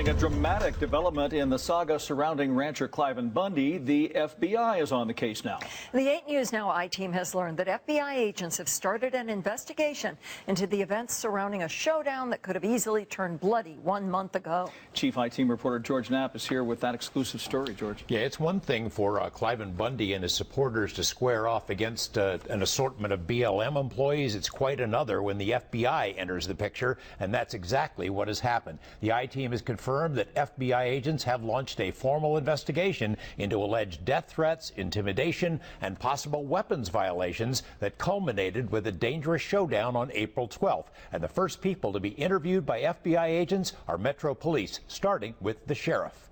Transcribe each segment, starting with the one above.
Awaiting a dramatic development in the saga surrounding rancher Cliven Bundy, the FBI is on the case now. The 8 News Now I-team has learned that FBI agents have started an investigation into the events surrounding a showdown that could have easily turned bloody 1 month ago. Chief I-team reporter George Knapp is here with that exclusive story. George. Yeah, it's one thing for Cliven Bundy and his supporters to square off against an assortment of BLM employees. It's quite another when the FBI enters the picture, and that's exactly what has happened. The I-team has confirmed that FBI agents have launched a formal investigation into alleged death threats, intimidation, and possible weapons violations that culminated with a dangerous showdown on April 12th. And the first people to be interviewed by FBI agents are Metro Police, starting with the sheriff.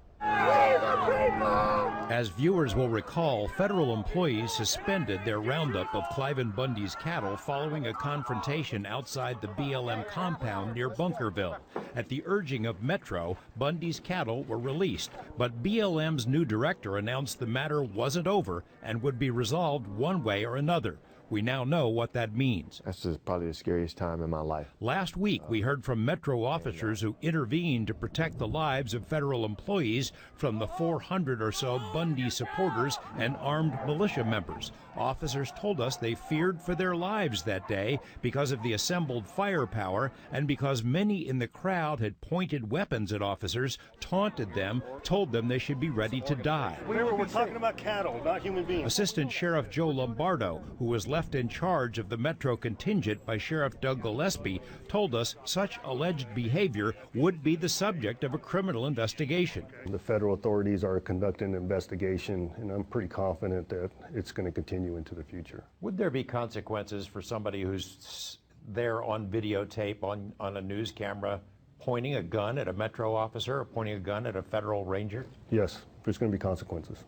As viewers will recall, federal employees suspended their roundup of Cliven Bundy's cattle following a confrontation outside the BLM compound near Bunkerville. At the urging of Metro, Bundy's cattle were released, but BLM's new director announced the matter wasn't over and would be resolved one way or another. We now know what that means. That's just probably the scariest time in my life. Last week, we heard from Metro officers who intervened to protect the lives of federal employees from the 400 or so Bundy supporters and armed militia members. Officers told us they feared for their lives that day because of the assembled firepower and because many in the crowd had pointed weapons at officers, taunted them, told them they should be ready to die. Remember, we're talking about cattle, not human beings. Assistant Sheriff Joe Lombardo, who was left in charge of the Metro contingent by Sheriff Doug Gillespie, told us such alleged behavior would be the subject of a criminal investigation. The federal authorities are conducting an investigation, and I'm pretty confident that it's going to continue into the future. Would there be consequences for somebody who's there on videotape, on a news camera, pointing a gun at a Metro officer or pointing a gun at a federal ranger? Yes, there's going to be consequences.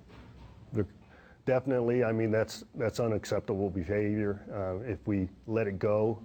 Definitely, I mean, that's unacceptable behavior. If we let it go,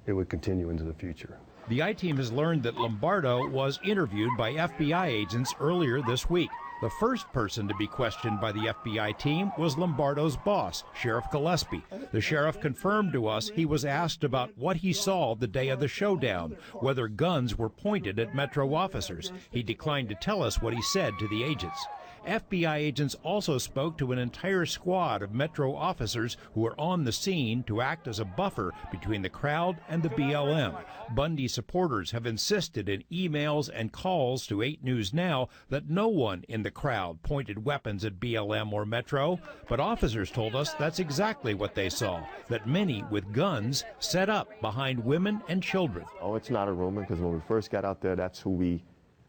it would continue into the future. The I-team has learned that Lombardo was interviewed by FBI agents earlier this week. The first person to be questioned by the FBI team was Lombardo's boss, Sheriff Gillespie. The sheriff confirmed to us he was asked about what he saw the day of the showdown, whether guns were pointed at Metro officers. He declined to tell us what he said to the agents. FBI agents also spoke to an entire squad of Metro officers who were on the scene to act as a buffer between the crowd and the BLM. Bundy supporters have insisted in emails and calls to 8 News Now that no one in the crowd pointed weapons at BLM or Metro, but officers told us that's exactly what they saw, that many with guns set up behind women and children. Oh, it's not a rumor, because when we first got out there, that's who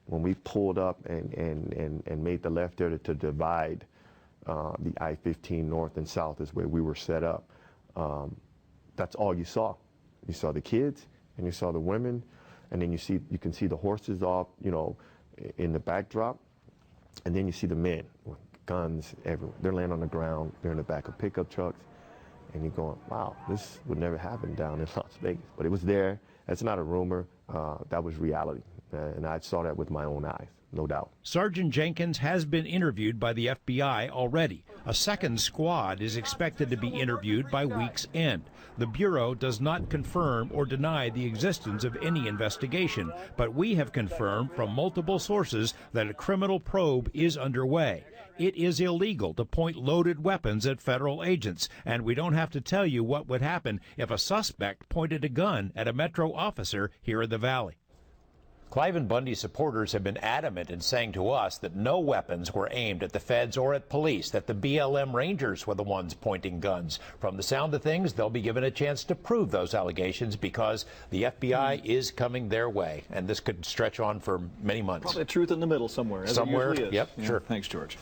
when we pulled up and made the left there to divide the I-15 north and south is where we were set up. That's all you saw. You saw the kids and you saw the women, and then you can see the horses off, in the backdrop, and then you see the men with guns everywhere. They're laying on the ground. They're in the back of pickup trucks, and you're going, wow, this would never happen down in Las Vegas. But it was there. That's not a rumor. That was reality. And I saw that with my own eyes, no doubt. Sergeant Jenkins has been interviewed by the FBI already. A second squad is expected to be interviewed by week's end. The Bureau does not confirm or deny the existence of any investigation, but we have confirmed from multiple sources that a criminal probe is underway. It is illegal to point loaded weapons at federal agents, and we don't have to tell you what would happen if a suspect pointed a gun at a Metro officer here in the Valley. Cliven Bundy supporters have been adamant in saying to us that no weapons were aimed at the feds or at police, that the BLM Rangers were the ones pointing guns. From the sound of things, they'll be given a chance to prove those allegations because the FBI is coming their way, and this could stretch on for many months. Probably truth in the middle somewhere. Somewhere, As it usually is. Yep, Yeah. sure. Thanks, George.